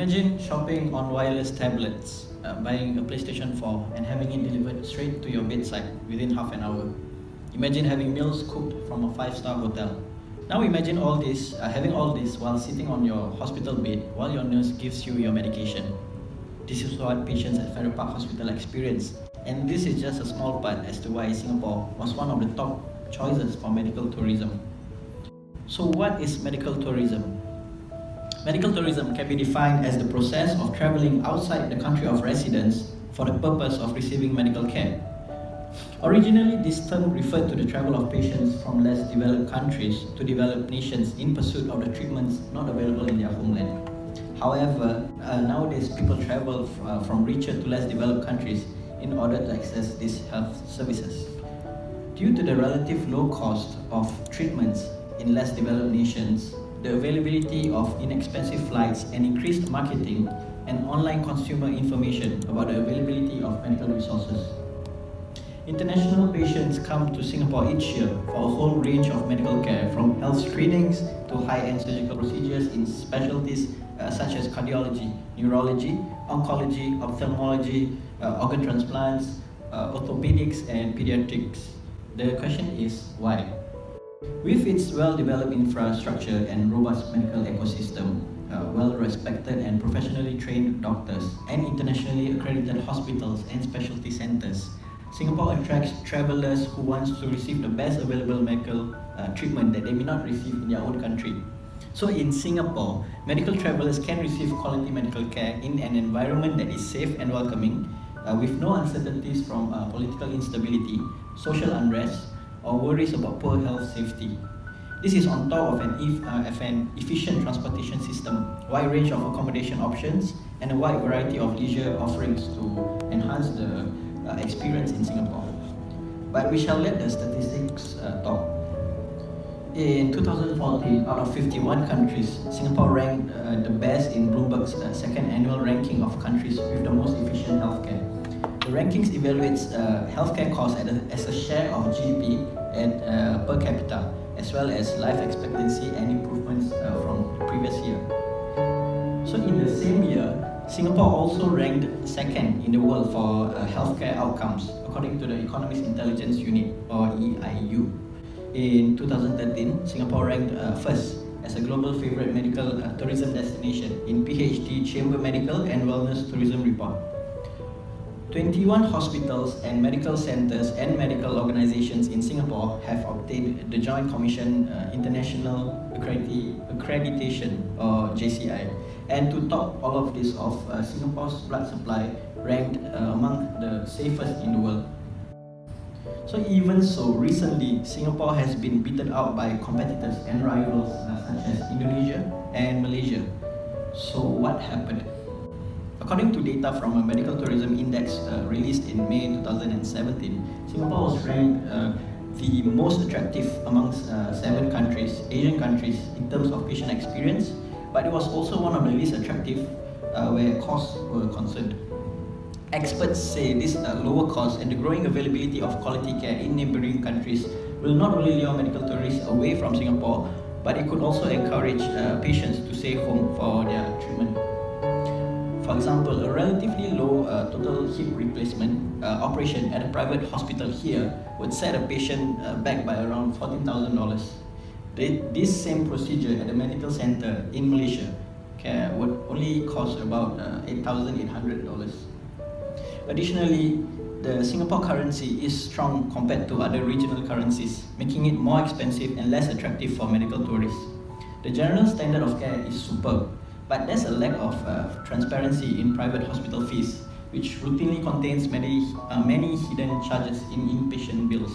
Imagine shopping on wireless tablets, buying a PlayStation 4 and having it delivered straight to your bedside within half an hour. Imagine having meals cooked from a 5-star hotel. Now imagine having all this while sitting on your hospital bed while your nurse gives you your medication. This is what patients at Farrer Park Hospital experience, and this is just a small part as to why Singapore was one of the top choices for medical tourism. So what is medical tourism? Medical tourism can be defined as the process of traveling outside the country of residence for the purpose of receiving medical care. Originally, this term referred to the travel of patients from less developed countries to developed nations in pursuit of the treatments not available in their homeland. However, nowadays people travel from richer to less developed countries in order to access these health services. Due to the relative low cost of treatments in less developed nations, the availability of inexpensive flights and increased marketing and online consumer information about the availability of medical resources. International patients come to Singapore each year for a whole range of medical care, from health screenings to high-end surgical procedures in specialties such as cardiology, neurology, oncology, ophthalmology, organ transplants, orthopedics and pediatrics. The question is why? With its well-developed infrastructure and robust medical ecosystem, well-respected and professionally trained doctors, and internationally accredited hospitals and specialty centers, Singapore attracts travelers who want to receive the best available medical treatment that they may not receive in their own country. So in Singapore, medical travelers can receive quality medical care in an environment that is safe and welcoming, with no uncertainties from political instability, social unrest, or worries about poor health safety. This is on top of an efficient transportation system, wide range of accommodation options, and a wide variety of leisure offerings to enhance the experience in Singapore. But we shall let the statistics talk. In 2014, out of 51 countries, Singapore ranked the best in Bloomberg's second annual ranking of countries with the most efficient healthcare. The rankings evaluates healthcare costs as a share of GDP and per capita, as well as life expectancy and improvements from the previous year. So in the same year, Singapore also ranked second in the world for healthcare outcomes, according to the Economist Intelligence Unit, or EIU. In 2013, Singapore ranked first as a global favorite medical tourism destination in PhD Chamber Medical and Wellness Tourism Report. 21 hospitals and medical centers and medical organizations in Singapore have obtained the Joint Commission International Accreditation, or JCI. And to top all of this off, Singapore's blood supply ranked among the safest in the world. So even so, recently, Singapore has been beaten out by competitors and rivals such as Indonesia and Malaysia. So what happened? According to data from a medical tourism index released in May 2017, Singapore was ranked the most attractive amongst 7 countries, Asian countries, in terms of patient experience, but it was also one of the least attractive where costs were concerned. Experts say this lower cost and the growing availability of quality care in neighbouring countries will not only lure medical tourists away from Singapore, but it could also encourage patients to stay home for their treatment. For example, a relatively low total hip replacement operation at a private hospital here would set a patient back by around $14,000. This same procedure at a medical center in Malaysia would only cost about $8,800. Additionally, the Singapore currency is strong compared to other regional currencies, making it more expensive and less attractive for medical tourists. The general standard of care is superb, but there's a lack of transparency in private hospital fees, which routinely contains many hidden charges in inpatient bills.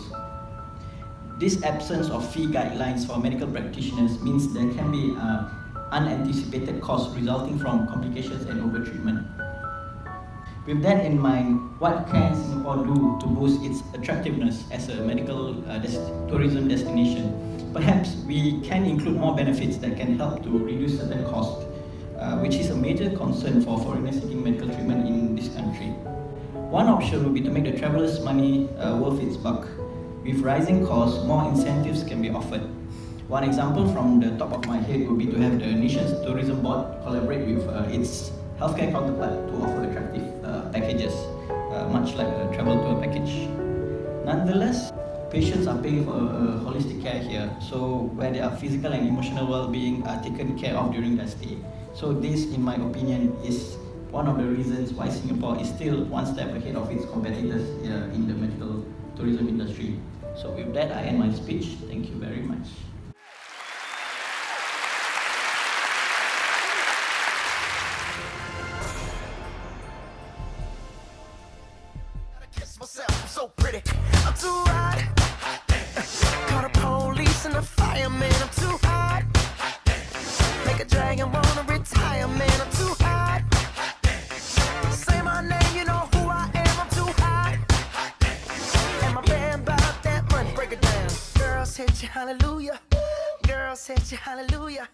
This absence of fee guidelines for medical practitioners means there can be unanticipated costs resulting from complications and overtreatment. With that in mind, what can Singapore do to boost its attractiveness as a medical tourism destination? Perhaps we can include more benefits that can help to reduce certain costs, which is a major concern for foreigners seeking medical treatment in this country. One option would be to make the traveller's money worth its buck. With rising costs, more incentives can be offered. One example from the top of my head would be to have the nation's tourism board collaborate with its healthcare counterpart to offer attractive packages, much like a travel tour package. Nonetheless, patients are paying for holistic care here, so where their physical and emotional well-being are taken care of during their stay. So this, in my opinion, is one of the reasons why Singapore is still one step ahead of its competitors in the medical tourism industry. So with that, I end my speech. Thank you very much. I'm so pretty, I'm too hot. Call the police and the fireman, I'm too hot. Make a dragon wanna retire, man, I'm too hot. Say my name, you know who I am, I'm too hot. And my band bought that money, break it down. Girls hit you, hallelujah. Girls hit you, hallelujah.